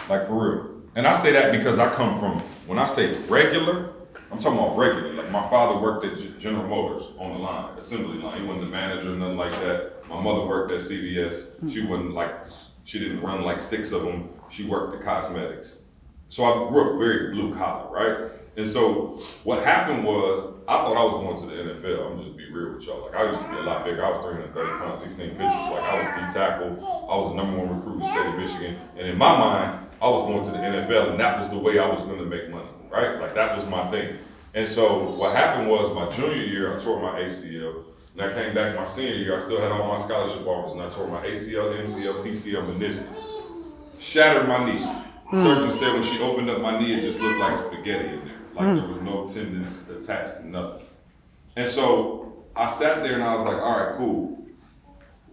Like for real. And I say that because I come from, when I say regular, I'm talking about regular. Like my father worked at General Motors on the line, assembly line. He wasn't the manager, nothing like that. My mother worked at CVS. She wasn't like, she didn't run like 6 of them. She worked at cosmetics. So I grew up very blue collar, right? And so what happened was, I thought I was going to the NFL. I'm just be real with y'all. Like I used to be a lot bigger. I was 330 pounds. You seen pictures. Like I was D-tackle. I was the #1 recruit in the state of Michigan. And in my mind, I was going to the NFL, and that was the way I was going to make money, right? Like that was my thing. And so what happened was my junior year, I tore my ACL. And I came back my senior year, I still had all my scholarship offers, and I tore my ACL, MCL, PCL, meniscus. Shattered my knee. Surgeon said when she opened up my knee, it just looked like spaghetti in there. Like there was no tendons attached to nothing. And so I sat there and I was like, all right, cool.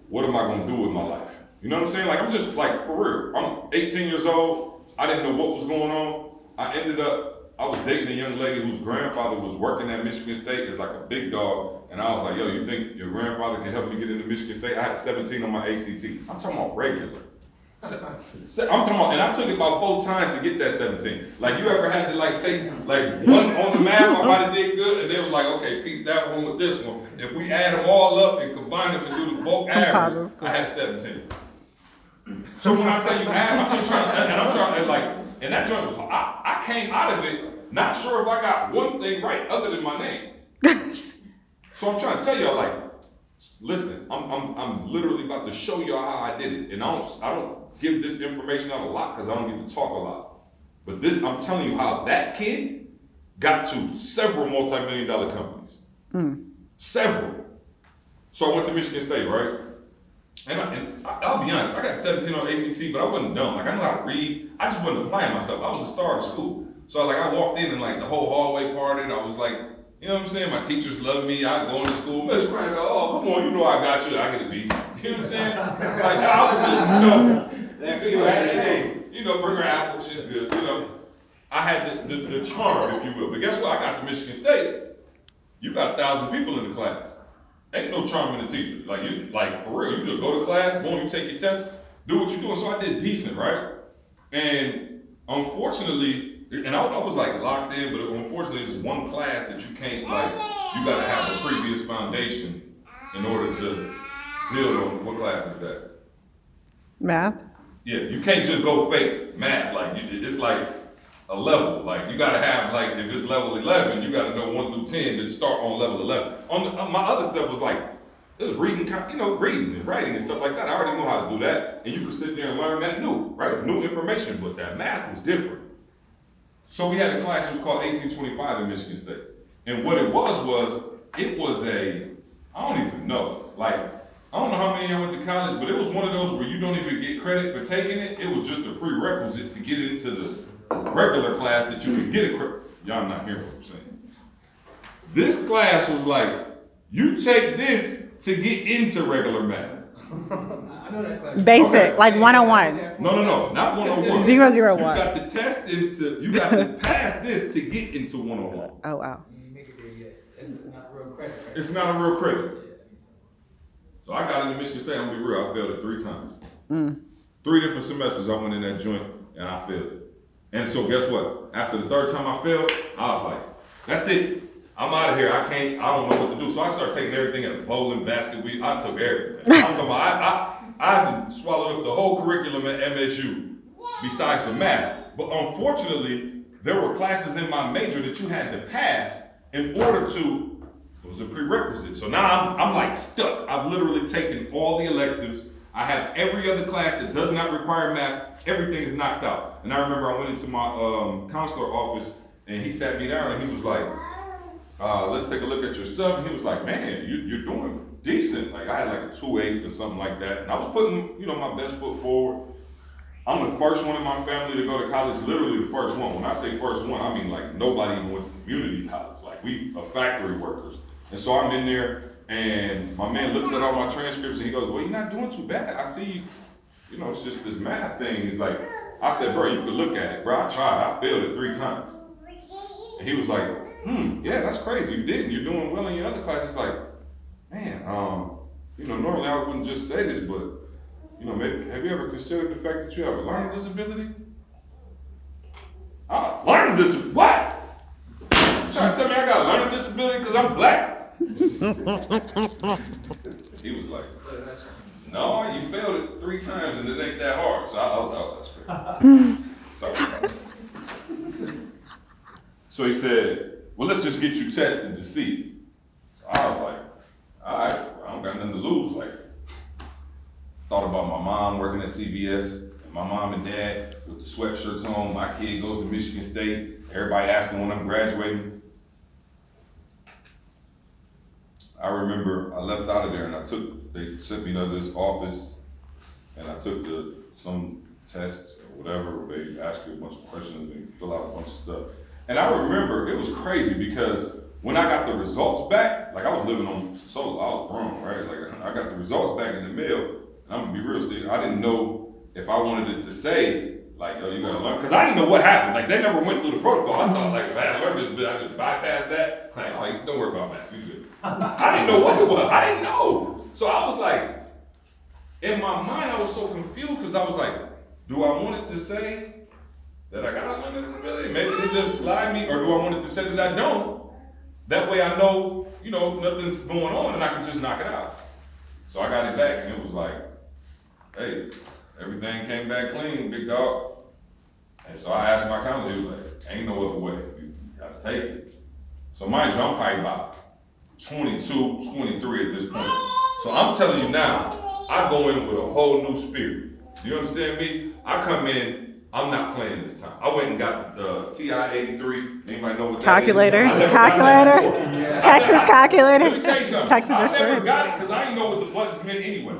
What am I gonna do with my life? You know what I'm saying? Like I'm just like, for real. I'm 18 years old. I didn't know what was going on. I was dating a young lady whose grandfather was working at Michigan State as like a big dog. And I was like, yo, you think your grandfather can help me get into Michigan State? I had 17 on my ACT. I'm talking about regular. I'm talking about, and I took it about 4 times to get that 17. Like you ever had to like take like one on the map, I might have did good, and they was like, okay, piece that one with this one. If we add them all up and combine them and do the bulk average, I had 17. So when I tell you add, I'm just trying to, and I'm trying to like, and that joint was, I came out of it not sure if I got one thing right other than my name. So I'm trying to tell y'all like, listen, I'm literally about to show y'all how I did it, and I don't give this information out a lot because I don't get to talk a lot. But this, I'm telling you how that kid got to several multi-million-dollar companies. Several. So I went to Michigan State, right? And I'll be honest, I got 17 on ACT, but I wasn't dumb. Like I know how to read. I just wasn't applying myself. I was a star in school. So like I walked in and like the whole hallway partied. I was like, you know what I'm saying? My teachers loved me. I go into school, Miss Frank, oh, come on, you know I got you. I get a B. You know what I'm saying? Like I was just, you know, bring her apple, shit good. You know, I had the charm, if you will. But guess what? I got to Michigan State. You got 1,000 people in the class. Ain't no charm in the teacher. Like you, like for real, you just go to class, boom, you take your test, do what you're doing. So I did decent, right? And unfortunately, and I was like locked in, but unfortunately, it's one class that you can't like. You gotta have a previous foundation in order to build on. What class is that? Math. Yeah, you can't just go fake math. Like it's like a level. Like you gotta have like if it's level 11, you gotta know 1 through 10 to start on level 11. On my other stuff was like it was reading, you know, reading and writing and stuff like that. I already know how to do that, and you could sit there and learn that new, right? New information, but that math was different. So we had a class that was called 1825 in Michigan State. And what it was a, I don't even know, like, I don't know how many I went to college, but it was one of those where you don't even get credit for taking it. It was just a prerequisite to get into the regular class that you could get a credit. Y'all not hearing what I'm saying. This class was like, you take this to get into regular math. I know that class. Basic, Okay. like 101. No, not 101. 001. You got to test into, you got to pass this to get into 101. Oh, wow. You ain't make it there yet. It's not real credit. Right? It's not a real credit. So I got into Michigan State, I'm gonna be real, I failed it 3 times. 3 different semesters I went in that joint and I failed it. And so guess what? After the 3rd time I failed, I was like, that's it. I'm out of here. I don't know what to do. So I started taking everything at bowling, basket, I took everything. I'm talking about, I swallowed up the whole curriculum at MSU besides the math. But unfortunately, there were classes in my major that you had to pass in order to, it was a prerequisite. So now I'm like stuck. I've literally taken all the electives. I have every other class that does not require math. Everything is knocked out. And I remember I went into my counselor office and he sat me down and he was like, let's take a look at your stuff. And he was like, man, you're doing decent. Like I had like a 2.8 or something like that. And I was putting, you know, my best foot forward. I'm the first one in my family to go to college, literally the first one. When I say first one, I mean like nobody even went to community college. Like we are factory workers. And so I'm in there and my man looks at all my transcripts and he goes, well, you're not doing too bad. I see, you know, it's just this math thing. He's like, I said, bro, you could look at it. Bro, I tried, I failed it 3 times. And he was like, yeah, that's crazy. You didn't. You're doing well in your other classes. It's like, man, you know, normally I wouldn't just say this, but, you know, maybe, have you ever considered the fact that you have a learning disability? Learning disability? What? You trying to tell me I got a learning disability because I'm black? He was like, no, you failed it 3 times and it ain't that hard. So I was like, that's fair. Sorry about that. So he said, well, let's just get you tested to see. So I was like, all right, I don't got nothing to lose. Like, thought about my mom working at CVS, and my mom and dad with the sweatshirts on. My kid goes to Michigan State. Everybody asking when I'm graduating. I remember I left out of there and they sent me to this office and I took some test or whatever, where they ask you a bunch of questions and you fill out a bunch of stuff. And I remember it was crazy because when I got the results back, like I was living on solo, I was grown, right? It's like I got the results back in the mail, and I'm gonna be real, Steve, I didn't know if I wanted it to say, like, oh, you gotta learn, because I didn't know what happened. Like, they never went through the protocol. I thought, like, man, I learned this, but I just bypassed that. Like, oh, don't worry about that, you good. I didn't know what it was. I didn't know. So I was like, in my mind, I was so confused because I was like, do I want it to say that I got a learning disability? Maybe they just slide me, or do I want it to say that I don't? That way I know, nothing's going on and I can just knock it out. So I got it back and it was like, hey, everything came back clean, big dog. And so I asked my counselor, he was like, ain't no other way, you gotta take it. So mind you, I'm probably about 22, 23 at this point. So I'm telling you now, I go in with a whole new spirit. Do you understand me? I come in, I'm not playing this time. I went and got the TI-83. Anybody know what Calculator. that is? Calculator. Texas calculator. Let me tell you something. Texas I never insurance. got it because I didn't know what the buttons meant anyway.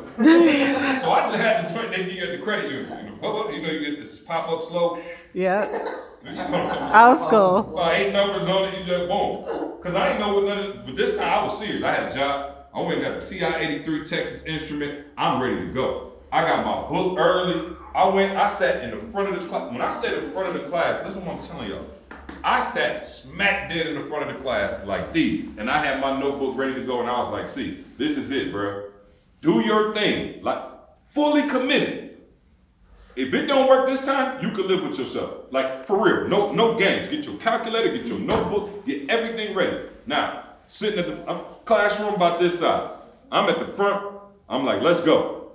So I just had the they give you at the credit union. You get this pop up slow. Yeah. Old school. 8 numbers on it, you just boom. Because I didn't know what none of, but this time I was serious. I had a job. I went and got the TI-83 Texas Instrument. I'm ready to go. I got my book early. I sat in the front of the class. When I said in front of the class, listen what I'm telling y'all. I sat smack dead in the front of the class like these. And I had my notebook ready to go and I was like, see, this is it, bro. Do your thing, like fully committed. If it don't work this time, you can live with yourself. Like for real, no games. Get your calculator, get your notebook, get everything ready. Now, sitting at the classroom about this size. I'm at the front, I'm like, let's go.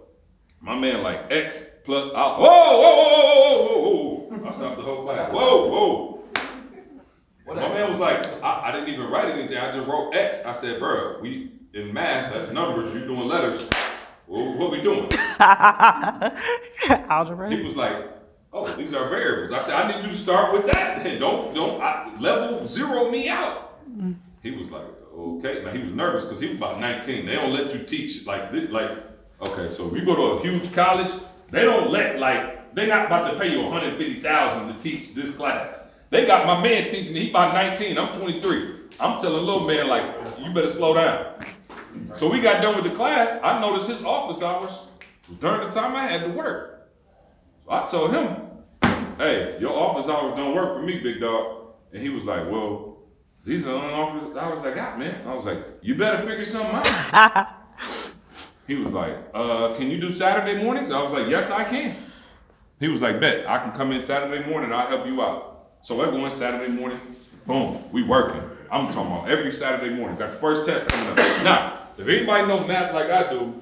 My man like X plus, whoa. I stopped the whole class, whoa. My man was like, I didn't even write anything, I just wrote X. I said, bro, we in math, that's numbers, you doing letters. Well, what we doing? Algebra. He was like, oh, these are variables. I said, I need you to start with that. Don't level zero me out. He was like, okay. Now he was nervous because he was about 19. They don't let you teach like this, okay, so if you go to a huge college, they don't let, they're not about to pay you $150,000 to teach this class. They got my man teaching, he about 19, I'm 23. I'm telling little man, you better slow down. So we got done with the class. I noticed his office hours was during the time I had to work. So I told him, hey, your office hours don't work for me, big dog. And he was like, well, these are the only office hours I got, man. I was like, you better figure something out. He was like, can you do Saturday mornings? I was like, yes, I can. He was like, bet, I can come in Saturday morning, I'll help you out. So I go in Saturday morning, boom, we working. I'm talking about every Saturday morning. Got the first test coming up. Now, if anybody knows math like I do,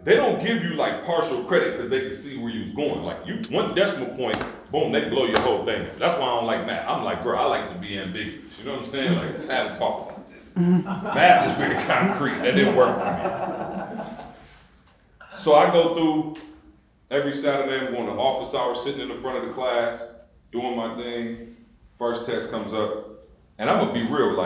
they don't give you partial credit because they can see where you was going. One decimal point, boom, they blow your whole thing. That's why I don't like math. I'm like, bro, I like to be ambiguous. You know what I'm saying? Let's have a talk about this. Math is very concrete. That didn't work for me. So I go through every Saturday, I'm going to office hours, sitting in the front of the class, doing my thing. First test comes up. And I'm gonna be real,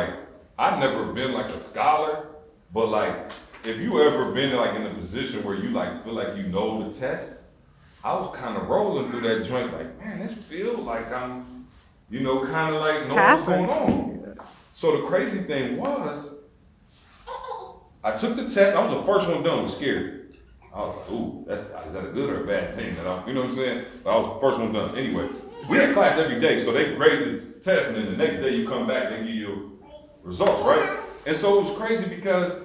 I've never been a scholar, but if you ever been in a position where you feel like you know the test, I was kind of rolling through that joint man, this feels like I'm, kind of know what's going on. So the crazy thing was, I took the test, I was the first one done, was scared. I was like, ooh, is that a good or a bad thing that you know what I'm saying? But I was the first one done. Anyway, we had class every day, so they grade the test, and then the next day you come back and give you results, right? And so it was crazy because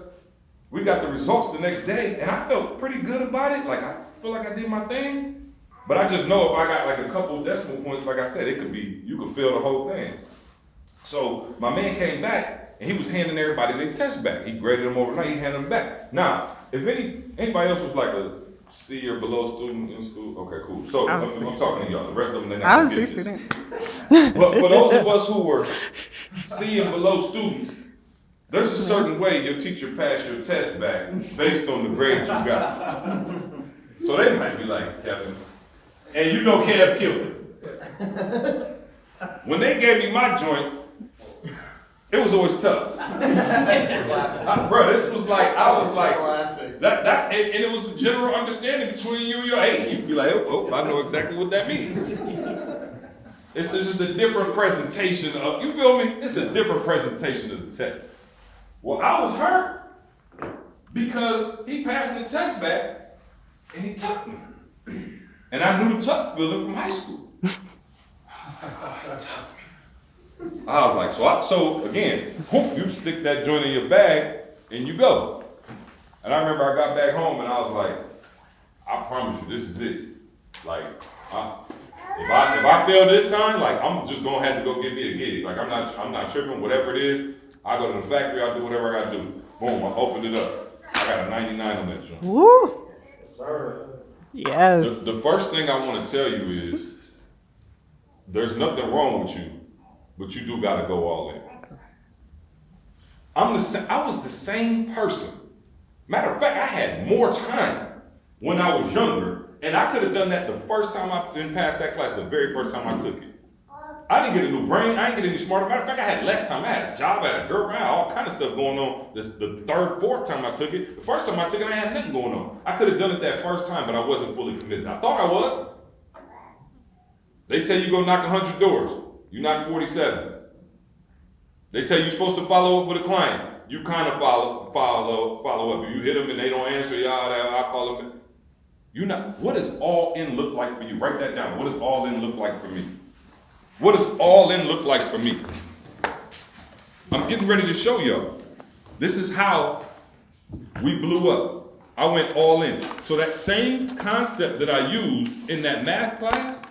we got the results the next day, and I felt pretty good about it. I feel like I did my thing. But I just know if I got like a couple decimal points, like I said, you could fail the whole thing. So my man came back and he was handing everybody their test back. He graded them overnight, he handed them back. Now, if anybody else was like a C or below student in school, okay, cool. So I'm talking to y'all. The rest of them, they're not I was gonna a get this. student. But for those of us who were C and below students, there's a certain way your teacher passed your test back based on the grades you got. So they might be like, Captain, and you know Kev killed it. When they gave me my joint, it was always tough. Bro, this was like, I was like, that's and it was a general understanding between you and your age. You'd be like, oh, I know exactly what that means. It's just a different presentation of, you feel me? It's a different presentation of the test. Well, I was hurt because he passed the test back and he tucked me. And I knew the tuck feeling from high school. I was like, so again, whoop, you stick that joint in your bag and you go. And I remember I got back home and I was like, I promise you, this is it. Like, if I fail this time, like I'm just gonna have to go get me a gig. Like I'm not tripping, whatever it is. I go to the factory, I do whatever I gotta do. Boom, I opened it up. I got a 99 on that joint. Woo! Yes, sir. Yes. The first thing I want to tell you is there's nothing wrong with you, but you do gotta go all in. I was the same person. Matter of fact, I had more time when I was younger, and I could have done that the first time I didn't pass that class, the very first time I took it. I didn't get a new brain, I didn't get any smarter. Matter of fact, I had less time. I had a job, I had a girlfriend, I had all kind of stuff going on. The third, fourth time I took it. The first time I took it, I had nothing going on. I could have done it that first time, but I wasn't fully committed. I thought I was. They tell you go knock 100 doors. You knock 47. They tell you you're supposed to follow up with a client. You kind of follow up. You hit them and they don't answer, I call them. What does all in look like for you? Write that down. What does all in look like for me? What does all in look like for me? I'm getting ready to show y'all. This is how we blew up. I went all in. So that same concept that I used in that math class,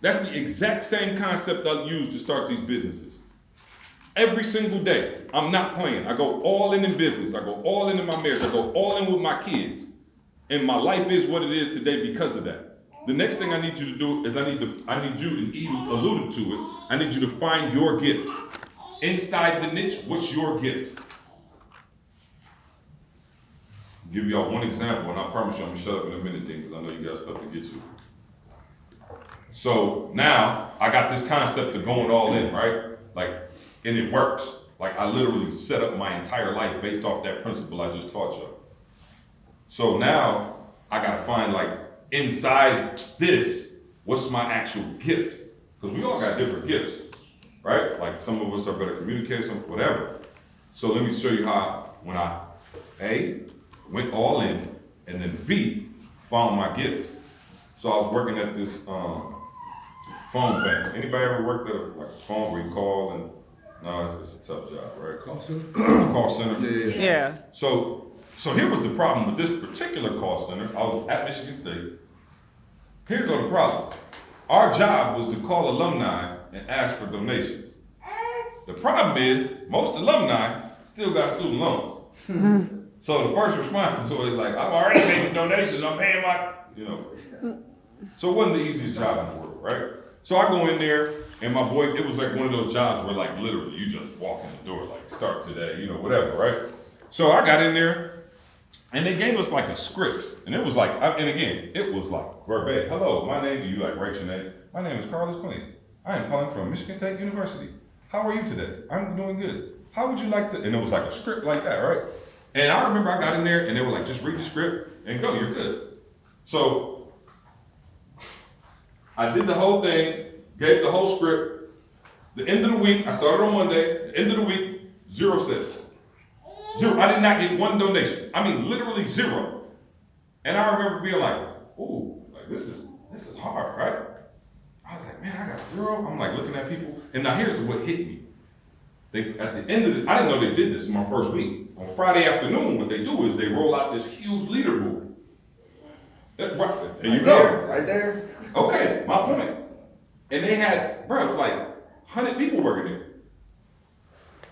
that's the exact same concept I used to start these businesses. Every single day, I'm not playing. I go all in business. I go all in my marriage. I go all in with my kids. And my life is what it is today because of that. The next thing I need you to do is I need you, and Eve alluded to it, I need you to find your gift. Inside the niche, what's your gift? I'll give y'all one example, and I promise you I'm gonna shut up in a minute then, because I know you got stuff to get to. So now, I got this concept of going all in, right? And it works. I literally set up my entire life based off that principle I just taught y'all. So now, I gotta find inside this, what's my actual gift? Because we all got different gifts, right? Some of us are better communicators, some whatever. So let me show you how, when I, A, went all in, and then B, found my gift. So I was working at this phone bank. Anybody ever worked at a phone where you call and, no, it's a tough job, right? Call center? Call center. Yeah. So here was the problem with this particular call center. I was at Michigan State. Here's the problem. Our job was to call alumni and ask for donations. The problem is most alumni still got student loans. So the first response is always like, I've already made donations, I'm paying my, So it wasn't the easiest job in the world, right? So I go in there and my boy, it was one of those jobs where literally you just walk in the door, start today, whatever, right? So I got in there and they gave us a script. And it was and again, it was verbatim. Hello, my name, you write your name. My name is Carlos Quinn. I am calling from Michigan State University. How are you today? I'm doing good. How would you like to, and it was a script like that, right? And I remember I got in there and they were just read the script and go, you're good. So I did the whole thing, gave the whole script. The end of the week, I started on Monday, the end of the week, 0 cents. 0. I did not get one donation. I mean, literally 0. And I remember being ooh, this is hard, right? I was man, I got 0. I'm looking at people. And now here's what hit me. At the end of I didn't know they did this in my first week. On Friday afternoon, what they do is they roll out this huge leaderboard. Right, there you go. Right there. Okay, my point. And they had, bro, it was like 100 people working there.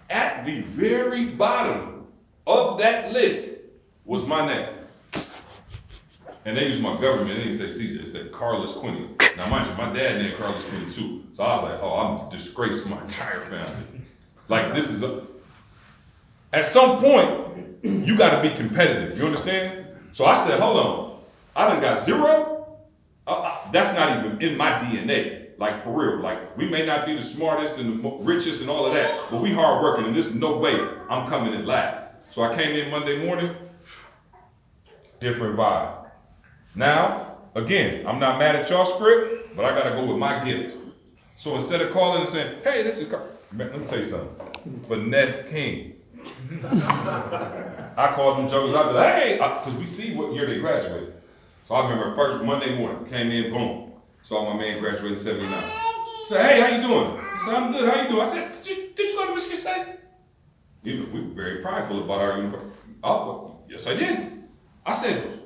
At the very bottom of that list was my name. And they used my government, they didn't say CJ, they said Carlos Quinney. Now mind you, my dad named Carlos Quinney too. So I was like, oh, I'm disgraced to my entire family. Like this is at some point, you gotta be competitive, you understand? So I said, hold on, I done got zero? That's not even in my DNA. Like for real, like we may not be the smartest and the richest and all of that, but we hard working and there's no way I'm coming in last. So I came in Monday morning, different vibe. Now, again, I'm not mad at y'all script, but I gotta go with my gift. So instead of calling and saying, hey, this is, let me tell you something, Finesse King. I called them jokers, I'd be like, hey, because we see what year they graduated. So I remember first Monday morning, came in, boom, saw my man graduate in 79. Said, hey, how you doing? He said, I'm good, how you doing? I said, did you go to Michigan State? You know, we were very prideful about our university. Oh, well, yes, I did. I said,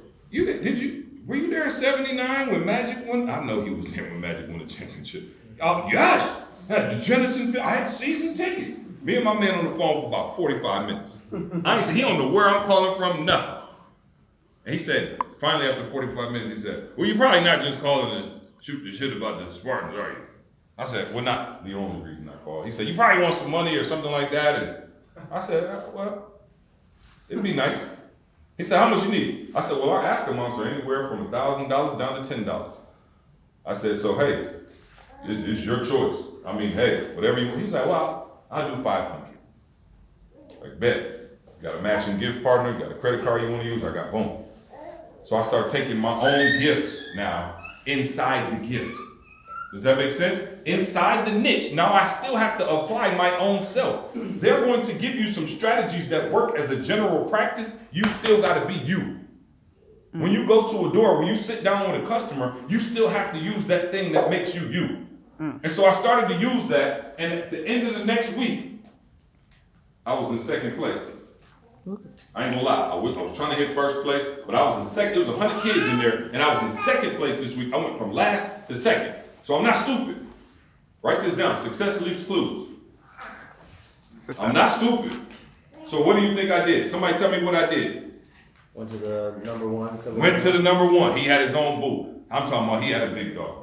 were you there in 79 when Magic won? I know he was there when Magic won the championship. Oh, yes. I had season tickets. Me and my man on the phone for about 45 minutes. I ain't said, he don't know where I'm calling from, nothing. And he said, finally after 45 minutes, he said, well, you're probably not just calling to shoot the shit about the Spartans, are you? I said, well, not the only reason I called. He said, you probably want some money or something like that. And I said, well, it'd be nice. He said, how much you need? I said, well, our ask amounts are anywhere from $1,000 down to $10. I said, so hey, it's your choice. I mean, hey, whatever you want. He was like, well, I'll do 500. Like, bet. You got a matching gift partner, you got a credit card you want to use, I got boom. So I start taking my own gift now inside the gift. Does that make sense? Inside the niche. Now I still have to apply my own self. They're going to give you some strategies that work as a general practice. You still got to be you. When you go to a door, when you sit down with a customer, you still have to use that thing that makes you you. And so I started to use that, and at the end of the next week, I was in second place. I ain't gonna lie, I was trying to hit first place, but I was in second. There was 100 kids in there, and I was in second place this week. I went from last to second. So I'm not stupid. Write this down, success leaves clues. I'm not stupid. So what do you think I did? Somebody tell me what I did. Went to the number one. Went to the number one. He had his own booth. I'm talking about he had a big dog.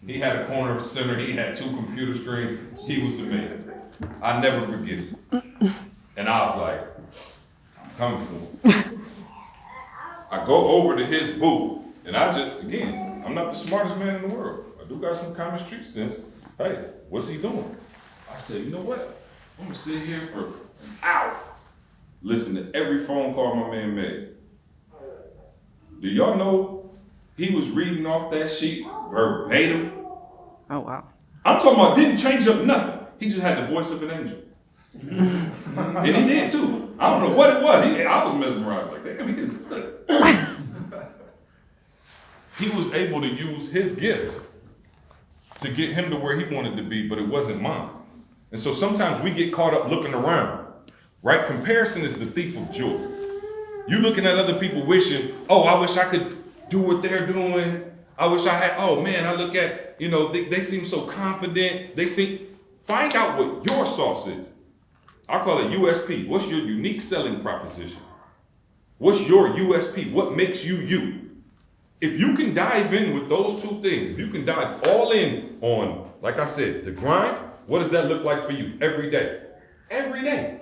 He had a corner center. He had 2 computer screens. He was the man. I never forget it. And I was like, I'm coming for him. I go over to his booth, and I just, again, I'm not the smartest man in the world. I do got some common street sense. Hey, what's he doing? I said, you know what? I'm gonna sit here for an hour, listen to every phone call my man made. Do y'all know he was reading off that sheet verbatim? Oh, wow. I'm talking about didn't change up nothing. He just had the voice of an angel. And he did too. I don't know what it was. I was mesmerized like, damn, he is good. He was able to use his gift to get him to where he wanted to be, but it wasn't mine. And so sometimes we get caught up looking around, right? Comparison is the thief of joy. You looking at other people wishing, oh, I wish I could do what they're doing. I wish I had, oh man, I look at, they seem so confident. Find out what your sauce is. I call it USP. What's your unique selling proposition? What's your USP? What makes you you? If you can dive in with those 2 things, if you can dive all in on, like I said, the grind, what does that look like for you every day? Every day.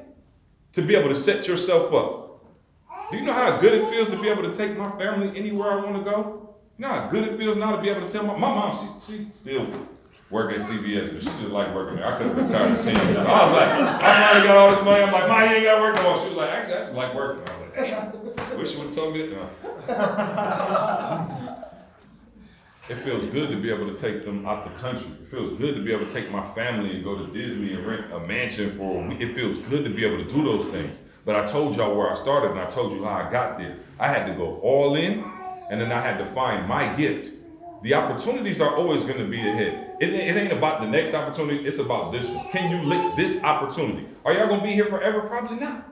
To be able to set yourself up. Do you know how good it feels to be able to take my family anywhere I want to go? You know how good it feels now to be able to tell my mom, she still work at CVS, but she just like working there. I could have retired in 10 years. I was like, I finally got all this money. I'm like, Ma, you ain't got to work no more. She was like, actually, I just like working. I was like, damn, wish you would have told me that. It feels good to be able to take them out the country. It feels good to be able to take my family and go to Disney and rent a mansion for a week. It feels good to be able to do those things. But I told y'all where I started, and I told you how I got there. I had to go all in, and then I had to find my gift. The opportunities are always going to be ahead. It ain't about the next opportunity. It's about this one. Can you lick this opportunity? Are y'all going to be here forever? Probably not.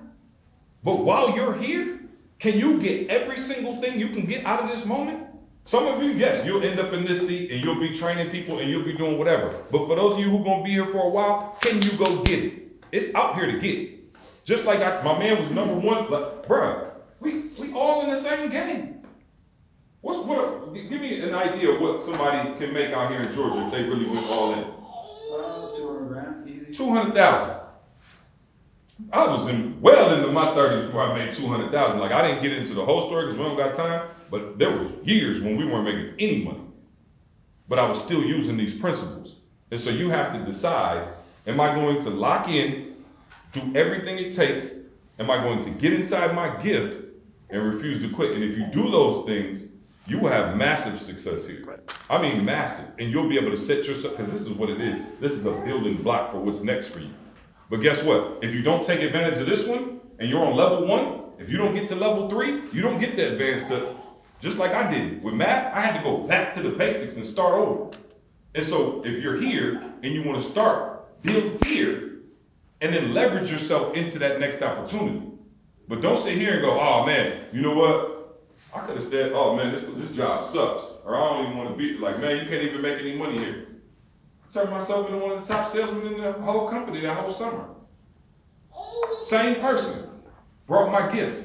But while you're here, can you get every single thing you can get out of this moment? Some of you, yes, you'll end up in this seat and you'll be training people and you'll be doing whatever. But for those of you who gonna be here for a while, can you go get it? It's out here to get. Just like my man was number one, like, bruh, we all in the same game. Give me an idea of what somebody can make out here in Georgia if they really went all in. 200 grand, easy. 200,000. I was well into my 30s before I made 200,000. Like, I didn't get into the whole story because we don't got time, but there was years when we weren't making any money. But I was still using these principles. And so you have to decide, am I going to lock in, do everything it takes? Am I going to get inside my gift and refuse to quit? And if you do those things, you will have massive success here. I mean massive. And you'll be able to set yourself, because this is what it is. This is a building block for what's next for you. But guess what? If you don't take advantage of this one, and you're on level 1, if you don't get to level 3, you don't get to advance to, just like I did. With math, I had to go back to the basics and start over. And so if you're here and you want to start, build here, and then leverage yourself into that next opportunity. But don't sit here and go, oh man, you know what? I could have said, oh man, this job sucks. Or I don't even want to be, like, man, you can't even make any money here. I turned myself into one of the top salesmen in the whole company that whole summer. Same person, brought my gift.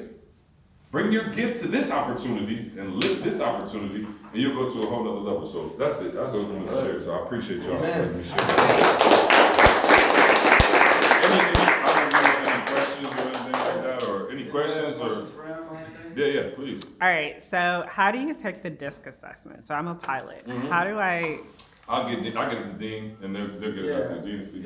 Bring your gift to this opportunity and live this opportunity, and you'll go to a whole other level. So that's it. That's what I wanted to share. So I appreciate y'all letting me share. Any questions or anything like that, or any questions or? Yeah, please. All right. So how do you take the DISC assessment? So I'm a pilot. Mm-hmm. How do I? I'll get it to Dean, and they'll get it out to Dean. We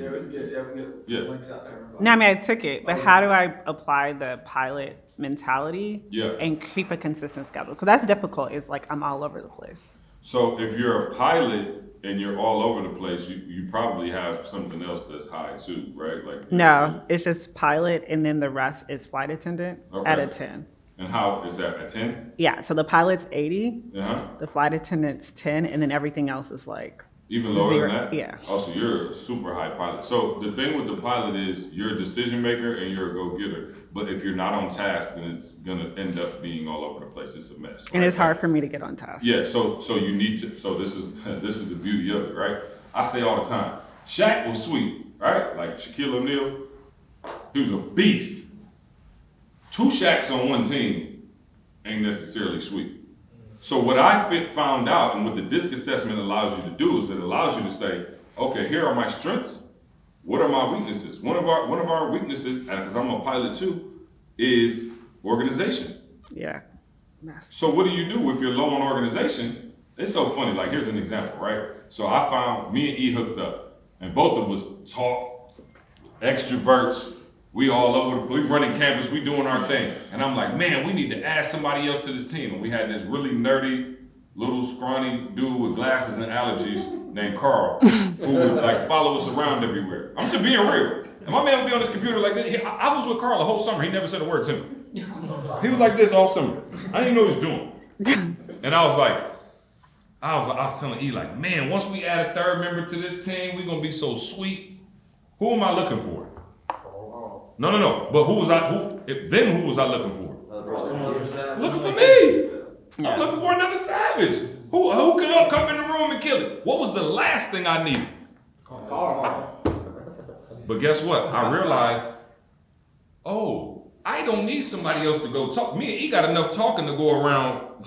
get links out there. No, I mean I took it, but how do I apply the pilot mentality Yeah. and keep a consistent schedule? Because that's difficult. It's like I'm all over the place. So if you're a pilot and you're all over the place, you probably have something else that's high too, right? Like No, it's just pilot, and then the rest is flight attendant at Okay. a 10. And how is that, a 10? Yeah, so the pilot's 80, Uh-huh. the flight attendant's 10, and then everything else is like Even lower Zero, than that? yeah. Also, you're a super high pilot. So the thing with the pilot is you're a decision maker and you're a go-getter. But if you're not on task, then it's gonna end up being all over the place. It's a mess. and right? it's hard for me to get on task. Yeah, so you need to, so this is the beauty of it, right? I say all the time, Shaq was sweet, right? Like Shaquille O'Neal, he was a beast. 2 Shaqs on one team ain't necessarily sweet. So what I found out, and what the DISC assessment allows you to do, is it allows you to say, okay, here are my strengths. What are my weaknesses? One of our weaknesses, because I'm a pilot too, is organization. Yeah. Mess. So what do you do if you're low on organization? It's so funny. Like, here's an example, right? So I found me and E hooked up, and both of us talk, extroverts. We all over, we running campus, we doing our thing. And I'm like, man, we need to add somebody else to this team. And we had this really nerdy, little scrawny dude with glasses and allergies named Carl, who would like follow us around everywhere. I'm just being real. And my man would be on his computer like this. I was with Carl the whole summer. He never said a word to me. He was like this all summer. I didn't even know what he was doing. And I was telling E, like, man, once we add a third member to this team, we're gonna be so sweet. Who am I looking for? No. But who was I looking for? Looking for me. I'm looking for another savage. Who can come in the room and kill it? What was the last thing I needed? But guess what? I realized, oh, I don't need somebody else to go talk. Me and E got enough talking to go around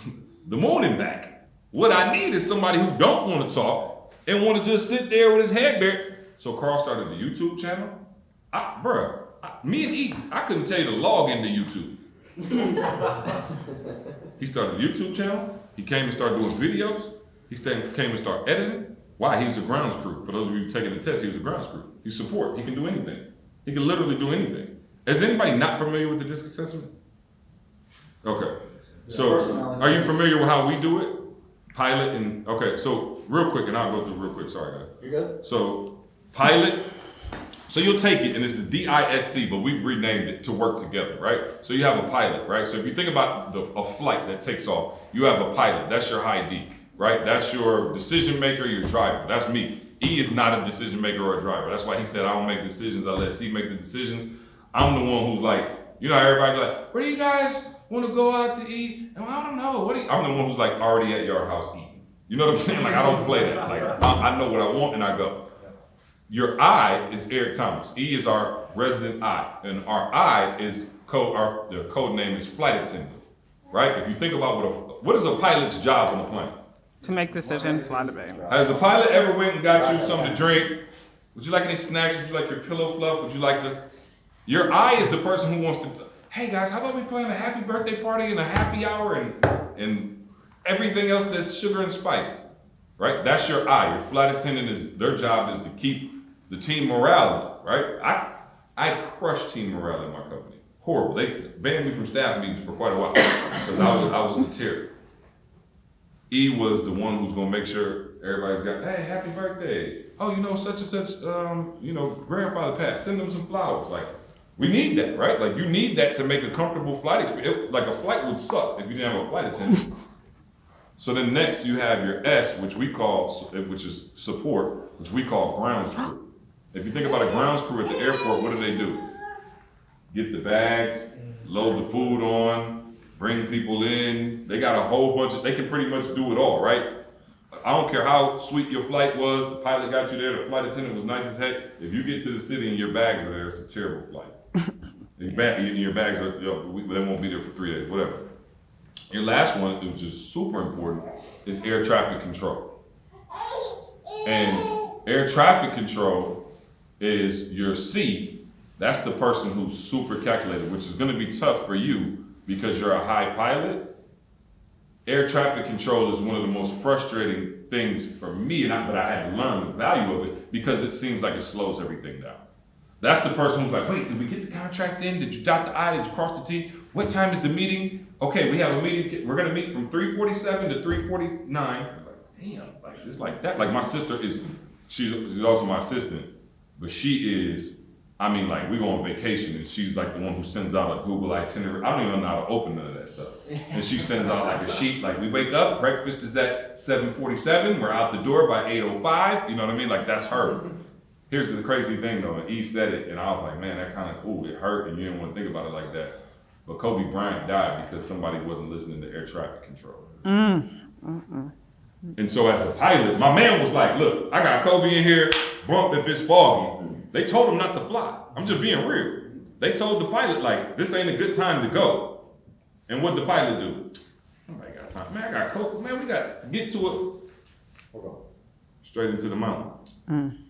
the moon and back. What I need is somebody who don't want to talk and want to just sit there with his head bare. So Carl started the YouTube channel. Me and E, I couldn't tell you to log into YouTube. He started a YouTube channel. He came and started doing videos. He came and started editing. Why? He was a grounds crew. For those of you taking the test, he was a grounds crew. He's support. He can do anything. He can literally do anything. Is anybody not familiar with the DISC assessment? Okay. So, are you familiar with how we do it? Pilot and, okay, so real quick, and I'll go through real quick, sorry guys. You good? So, pilot, so you'll take it, and it's the DISC, but we renamed it to work together, right? So you have a pilot, right? So if you think about a flight that takes off, you have a pilot, that's your ID, right? That's your decision maker, your driver, that's me. E is not a decision maker or a driver. That's why he said, I don't make decisions, I let C make the decisions. I'm the one who's like, you know, everybody be like, want to go out to eat? And I don't know. I'm the one who's like already at your house eating. You know what I'm saying? Like I don't play that. Like I know what I want and I go. Your I is Eric Thomas. E is our resident I, and our I is the code name is flight attendant, right? If you think about what is a pilot's job on the plane? To make decision, fly the bay. Has a pilot ever went and got you something to drink? Would you like any snacks? Would you like your pillow fluff? Would you like your I is the person who wants to, hey guys, how about we plan a happy birthday party and a happy hour and everything else that's sugar and spice, right? That's your I. Your flight attendant their job is to keep the team morale, right? I crushed team morale in my company. Horrible. They banned me from staff meetings for quite a while because I was a terror. E was the one who's gonna make sure everybody's got, hey, happy birthday. Oh, such and such, grandfather passed. Send them some flowers. Like, we need that, right? Like, you need that to make a comfortable flight experience. Like, a flight would suck if you didn't have a flight attendant. So then next you have your S, which is support, which we call grounds crew. If you think about a grounds crew at the airport, what do? Get the bags, load the food on, bring people in. They got a whole bunch they can pretty much do it all, right? I don't care how sweet your flight was, the pilot got you there, the flight attendant was nice as heck. If you get to the city and your bags are there, it's a terrible flight. Your bags are, they won't be there for 3 days, whatever. Your last one, which is super important, is air traffic control. And air traffic control is your C. That's the person who's super calculated, which is gonna be tough for you because you're a high pilot. Air traffic control is one of the most frustrating things for me, but I had to learn the value of it because it seems like it slows everything down. That's the person who's like, wait, did we get the contract in? Did you dot the I? Did you cross the T? What time is the meeting? Okay, we have a meeting. We're gonna meet from 3:47 to 3:49. I'm like, damn, like just like that. Like my sister she's also my assistant, but she is, like we go on vacation and she's like the one who sends out a Google itinerary. I don't even know how to open none of that stuff. And she sends out like a sheet, like we wake up, breakfast is at 7:47, we're out the door by 8:05, you know what I mean? Like that's her. Here's the crazy thing though, and E said it, and I was like, man, that kind of, it hurt, and you didn't want to think about it like that. But Kobe Bryant died because somebody wasn't listening to air traffic control. And so as a pilot, my man was like, look, I got Kobe in here, bump if it's foggy. They told him not to fly. I'm just being real. They told the pilot, like, this ain't a good time to go. And what the pilot do? Nobody got time. Man, I got Kobe. Man, we got to get to it. Hold on. Straight into the mountain.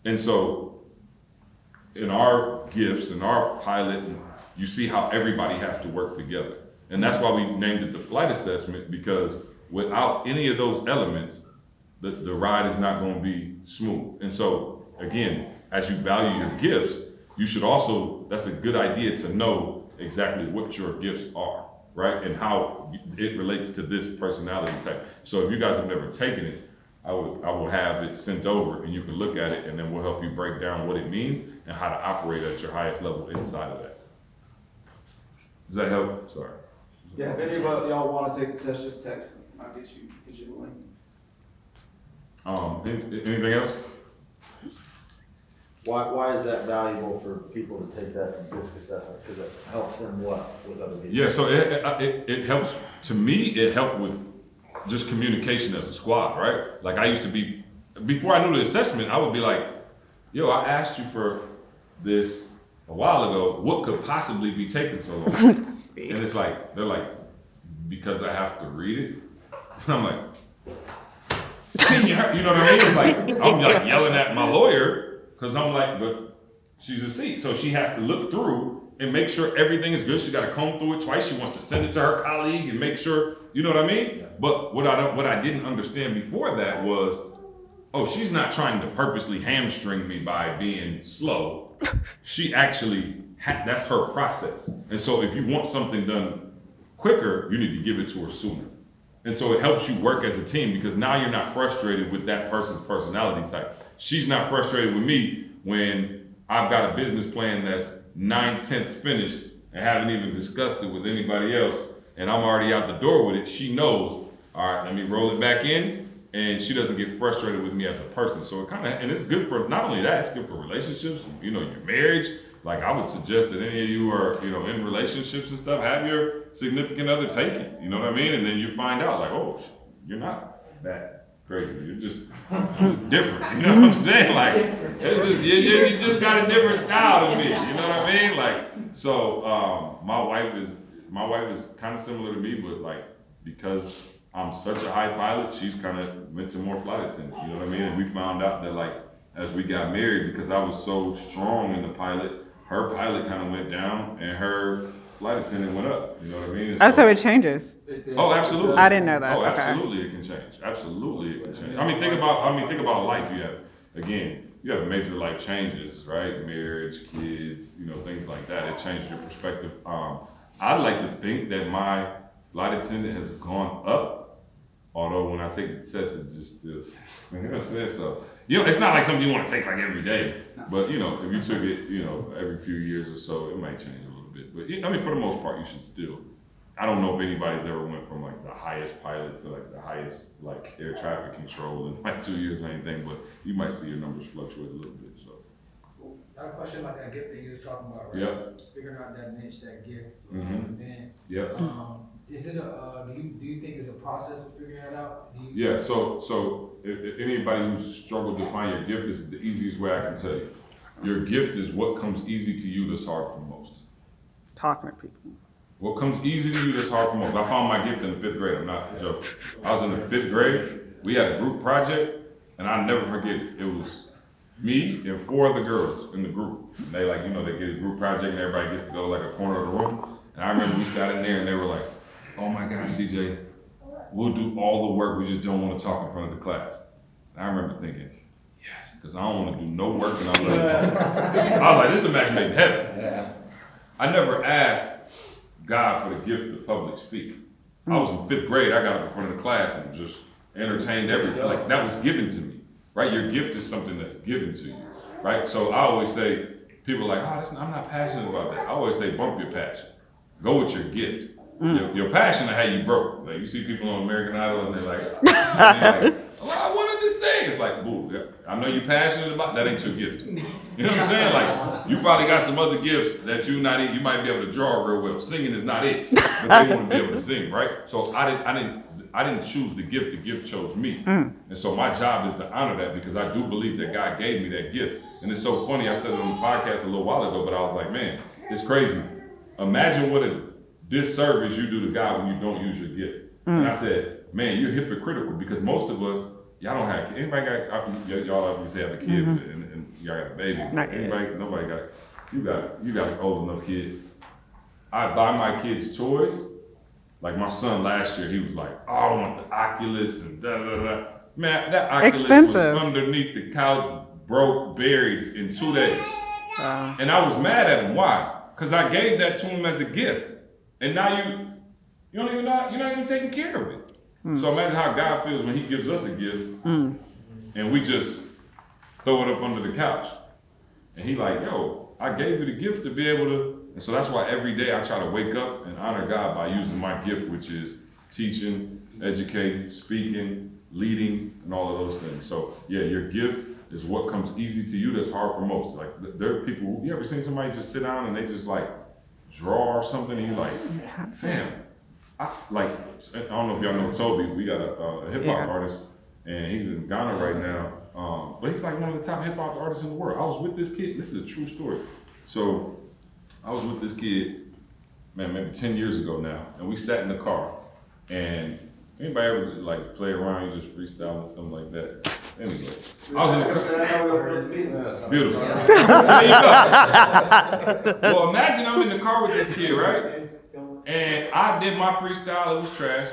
And so in our gifts, in our pilot, you see how everybody has to work together. And that's why we named it the flight assessment, because without any of those elements, the ride is not going to be smooth. And so, again, as you value your gifts, you should also, that's a good idea to know exactly what your gifts are, right? And how it relates to this personality type. So if you guys have never taken it, I will have it sent over and you can look at it, and then we'll help you break down what it means and how to operate at your highest level inside of that. Does that help? Sorry. Yeah, if any of y'all want to take the test, just text me. I'll get you the link. Anything else? Why is that valuable for people to take that DISC assessment? Because it helps them what with other people? Yeah, so it helps, to me, it helped with just communication as a squad, right? Like I used to be, before I knew the assessment, I would be like, yo, I asked you for this a while ago, what could possibly be taking so long? And it's like, they're like, because I have to read it? And I'm like, you know what I mean? It's like, I'm like yelling at my lawyer, because I'm like, but she's a C, so she has to look through and make sure everything is good. She got to comb through it twice. She wants to send it to her colleague and make sure, you know what I mean? Yeah. But what I didn't understand before that was, oh, she's not trying to purposely hamstring me by being slow. She actually, that's her process. And so if you want something done quicker, you need to give it to her sooner. And so it helps you work as a team, because now you're not frustrated with that person's personality type. She's not frustrated with me when I've got a business plan that's 9/10 finished and haven't even discussed it with anybody else, and I'm already out the door with it. She knows, all right, let me roll it back in, and she doesn't get frustrated with me as a person. So it kind of, and it's good for, not only that, it's good for relationships, you know, your marriage, like I would suggest that any of you are, you know, in relationships and stuff, have your significant other take it. You know what I mean? And then you find out like, oh, you're not that crazy. You're just different. You know what I'm saying? Like, it's just, you just got a different style than me. You know what I mean? Like, so my wife is kind of similar to me, but like because I'm such a high pilot, she's kind of went to more flight attendant. You know what I mean? And we found out that like as we got married, because I was so strong in the pilot, her pilot kind of went down and her flight attendant went up. You know what I mean? Oh, so it changes. Oh, absolutely. I didn't know that. Oh, Okay. absolutely, it can change. Absolutely, it can change. I mean, think about life. You have major life changes, right? Marriage, kids, you know, things like that. It changes your perspective. I'd like to think that my flight attendant has gone up, although when I take the test, it just is. You know what I'm saying? So, you know, it's not like something you want to take like every day, but you know, if you took it, you know, every few years or so, it might change a little bit. But I mean, for the most part, you should still. I don't know if anybody's ever went from like the highest pilot to like the highest like air traffic control in like 2 years or anything, but you might see your numbers fluctuate a little bit. So. Got a question about that gift that you was talking about, right? Yep. Figuring out that niche, that gift, Mhm. then, Yep. is it do you think it's a process of figuring that out? Yeah. So if anybody who's struggled to find your gift, this is the easiest way I can tell you. Your gift is what comes easy to you that's hard for most. Talking to people. What comes easy to you that's hard for most. I found my gift in the 5th grade. I'm not joking. I was in the 5th grade. We had a group project, and I'll never forget it. It was me and 4 other girls in the group. And they like, you know, they get a group project and everybody gets to go to like a corner of the room. And I remember we sat in there and they were like, oh my God, CJ, we'll do all the work. We just don't want to talk in front of the class. And I remember thinking, yes, because I don't want to do no work and I'm like, I was like, this is a match made in heaven. I never asked God for the gift of public speaking. I was in 5th grade. I got up in front of the class and just entertained everything. Like that was given to me, right? Your gift is something that's given to you, right? So I always say, people are like, oh, I'm not passionate about that. I always say, bump your passion. Go with your gift. Your passion is how you broke. Like you see people on American Idol and they're like, oh, I wanted to sing. It's like, boo, I know you're passionate about that. Ain't your gift. You know what I'm saying? Like you probably got some other gifts that you might be able to draw real well. Singing is not it, but they want to be able to sing, right? So I didn't choose the gift. The gift chose me, and so my job is to honor that because I do believe that God gave me that gift. And it's so funny. I said it on the podcast a little while ago, but I was like, man, it's crazy. Imagine what a disservice you do to God when you don't use your gift. And I said, man, you're hypocritical because most of us, y'all don't have, anybody got, y'all obviously have a kid and y'all got a baby. Nobody got, you got an old enough kid. I buy my kids toys. Like my son last year, he was like, oh, I want the Oculus and da da da. Man, that Oculus Expensive. was underneath the couch, broke, buried in 2 days. And I was mad at him. Why? Because I gave that to him as a gift. And now you don't even know, you're not even taking care of it. So imagine how God feels when he gives us a gift and we just throw it up under the couch. And he like, yo, I gave you the gift to be able to, and so that's why every day I try to wake up and honor God by using my gift, which is teaching, educating, speaking, leading, and all of those things. So yeah, your gift is what comes easy to you that's hard for most. Like there are people, you ever seen somebody just sit down and they just like draw or something and you're like, fam, I don't know if y'all know Toby, we got a hip hop artist and he's in Ghana right now. But he's like one of the top hip hop artists in the world. I was with this kid, this is a true story. So I was with this kid, man, maybe 10 years ago now, and we sat in the car. And anybody ever like play around, you just freestyle or something like that? Anyway, I was in the car. That's how we open the meeting. Beautiful. There you go. Well, imagine I'm in the car with this kid, right? And I did my freestyle, it was trash.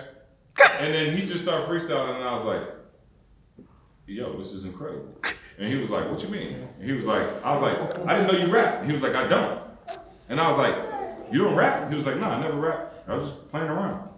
And then he just started freestyling, and I was like, yo, this is incredible. And he was like, what you mean? And he was like, I was like, I didn't know you rap. He was like, I don't. And I was like, you don't rap? He was like, no, I never rap. I was just playing around.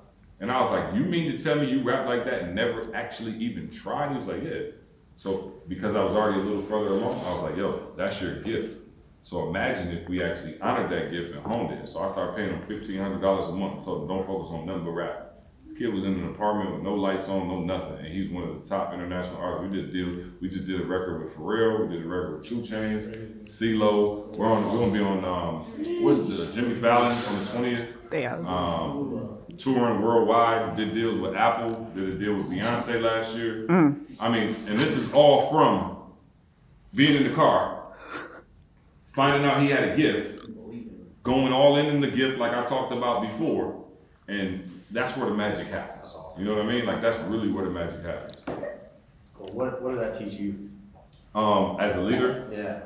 And I was like, you mean to tell me you rap like that and never actually even tried? He was like, yeah. So because I was already a little further along, I was like, yo, that's your gift. So imagine if we actually honored that gift and honed it. So I started paying him $1,500 a month. So don't focus on nothing but rap. The kid was in an apartment with no lights on, no nothing, and he's one of the top international artists. We did a deal. We just did a record with Pharrell. We did a record with 2 Chainz, CeeLo. We're gonna be on what's the Jimmy Fallon on the 20th. Yeah. Touring worldwide. Did deals with Apple. Did a deal with Beyonce last year. I mean, and this is all from being in the car, finding out he had a gift, going all in the gift like I talked about before, and that's where the magic happens. You know what I mean? Like that's really where the magic happens. What did that teach you? As a leader, Yeah.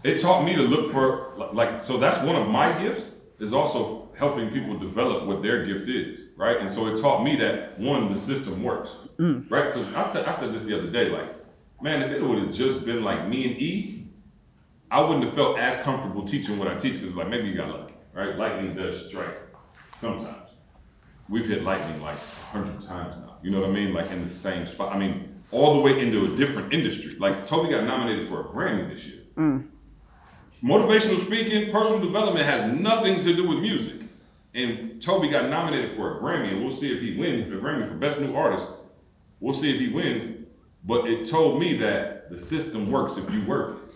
it taught me to look for like so that's one of my gifts is also helping people develop what their gift is, right? And so it taught me that one, the system works, right? Because I said this the other day, like, man, if it would have just been like me and E, I wouldn't have felt as comfortable teaching what I teach because like maybe you got lucky, right? Lightning does strike sometimes. We've hit lightning like 100 times now. You know what I mean? Like in the same spot. I mean, all the way into a different industry. Like Toby got nominated for a Grammy this year. Motivational speaking, personal development has nothing to do with music. And Toby got nominated for a Grammy, and we'll see if he wins the Grammy for Best New Artist. We'll see if he wins. But it told me that the system works if you work it.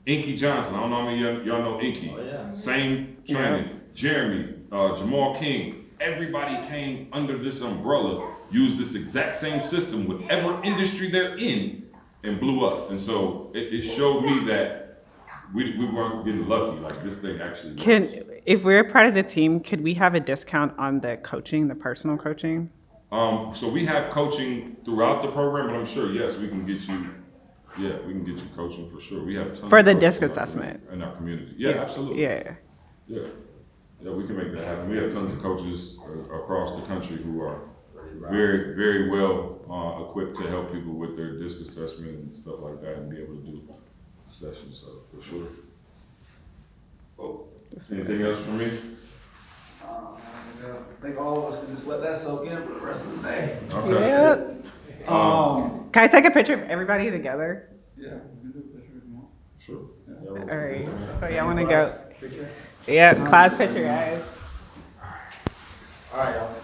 Inky Johnson, I don't know how many of y'all know Inky. Oh, yeah. Same training. Yeah. Jeremy, Jamal King, everybody came under this umbrella, used this exact same system, whatever industry they're in, and blew up. And so it showed me that we weren't getting lucky. Like this thing actually works. If we're part of the team, could we have a discount on the coaching, the personal coaching? So we have coaching throughout the program, but I'm sure, yes, we can get you. Yeah, we can get you coaching for sure. We have tons For of the coaches disc in our- assessment. in our community. Yeah, absolutely. Yeah. Yeah, we can make that happen. We have tons of coaches across the country who are very, very well equipped to help people with their disc assessment and stuff like that, and be able to do sessions. So for sure. Anything else from me? I think all of us can just let that soak in for the rest of the day. Okay. Can I take a picture of everybody together? Yeah, we can do a picture if you want. Sure. All right. So y'all want to go? Picture? Yeah, class picture, guys. All right, y'all.